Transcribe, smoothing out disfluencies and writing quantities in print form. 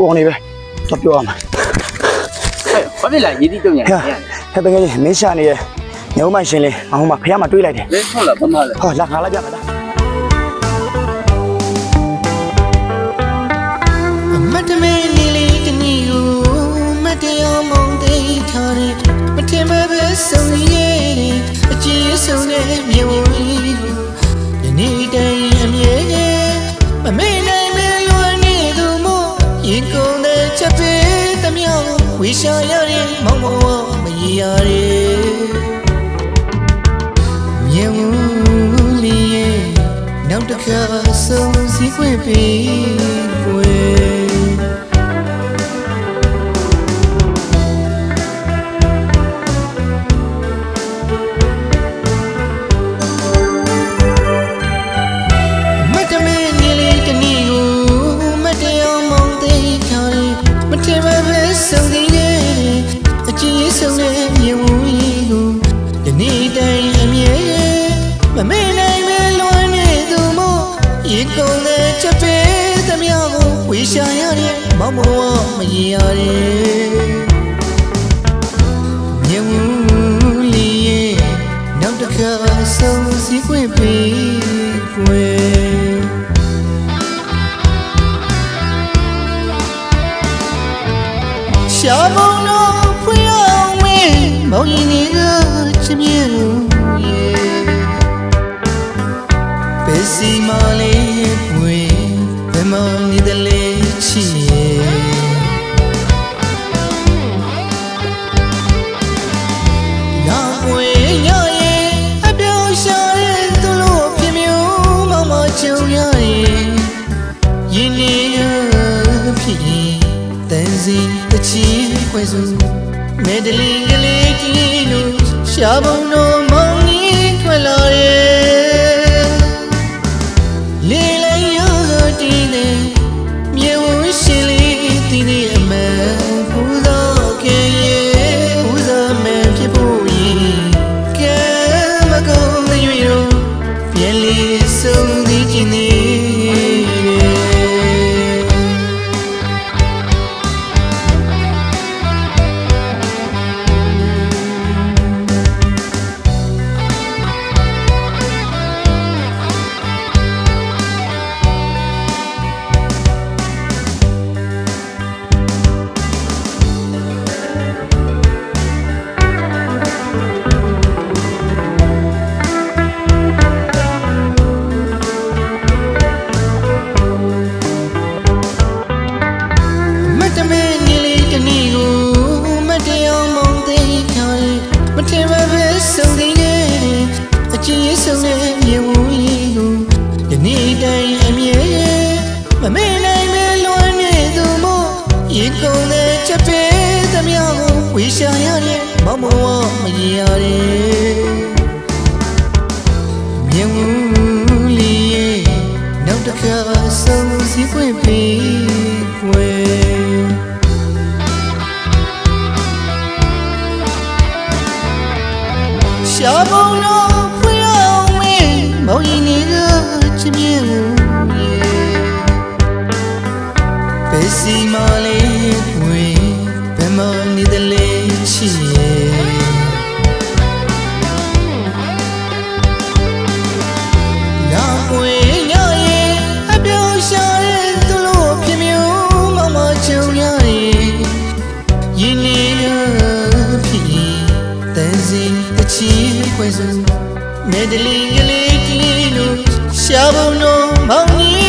ကိုနေပဲတော့ပြောရမှာ ဘာဖြစ်လဲရည်တီးတုံညာ ဟဲ့တကယ်မင်းရှာနေရဲ့ညုံမရှင်လေးငါဟိုမှာဖះမှာတွေးလိုက်တယ် လဲဟုတ်လားဘာမှလဲ ဟောလာငါလိုက်ပြမှာလား မတ်တမဲနေလေးတနည်းကိုမတ်တရားမောင်းသိထားတယ်မထင်မဲ့ပဲဆုံးရဲ့အကြည့်ဆုံးတဲ့မြေဝီကိုဒီနေ့တိုင်းအမြဲမမေ့နိုင်မဲလွန်နေသူမို့ရင်ကုန်တဲ့ချက်ပဲတမြောက်ဝေရှာရတဲ့မောင်မောမရရတဲ့မြေဝီရဲ့နောက်တစ်ခါဆုံးစည်းခွင့်ပေးွယ်ဆုံးသေးတယ်အကြည့်ဆုံးတဲ့မြေဝီကိုဒီနေ့တိုင်းအမြဲမမေ့နိုင်မဲလွန်နေသူမို့ရေကုန်တဲ့ချက်ပဲသမျှကိုဝေရှာရတဲ့မောင်မောမရရတဲ့မြေဝီရဲ့နောက်တစ်ခါဆုံးစည်းခွင့်ပေးွယ်ရှာမုံတော့ဖွင့်အောင်မင်းမောင်ရင်တွေကချစ်မြဲလို့ဘယ်စီမလေးပွေဘယ်မောင်နေတယ်လေချီနာပွေညရဲ့အပြောင်းရှာတဲ့သူလို့ဖြစ်မျိုးမောင်မချုံရရဲ့ရင်နေဖြစ်တန်စီတချီခွဲစုမဲဒလီကလေးတီလို့ရှာပုံတော့မောင်ကြီးထွက်လာတယ်လေလိုက်ရတီးနေမြေဝရှင်လေးတီးနေအမှန်ပူဇော်ကဲရဲ့ပူဇော်မဲဖြစ်ဖို့ရင်ကဲမကုန်းမရွေတော့ပြန်လေးဆုံးသည်ကျင်နေဆုံးသေးတယ်အကြည့်ဆုံးတဲ့မြေဝီကိုဒီနေ့တိုင်းအမြဲမမေ့နိုင်မဲလွန်နေသူမို့ရေကုန်တဲ့ချက်ပဲသမျှကိုဝေရှာရတဲ့မောင်မောမရရတဲ့မြေဝီရဲ့နောက်တစ်ခါဆုံးစည်းခွင့်ပေးွယ်ရှာပုံတော့ဖွင့်အောင်မင်းမောင်ရင်တွေကချစ်မြဲလို့ဘယ်စီမလေးပွေဘယ်မောင်နေတယ်လေချီနာပွေညရဲ့အပြောင်းရှာတဲ့သူလို့ဖြစ်မျိုးမောင်မချုံရရဲ့ရင်နေဖြစ်တန်စီချီခွဲစုမဲဒလီကလေးတီလို့ရှာပုံတော့မောင်ကြီး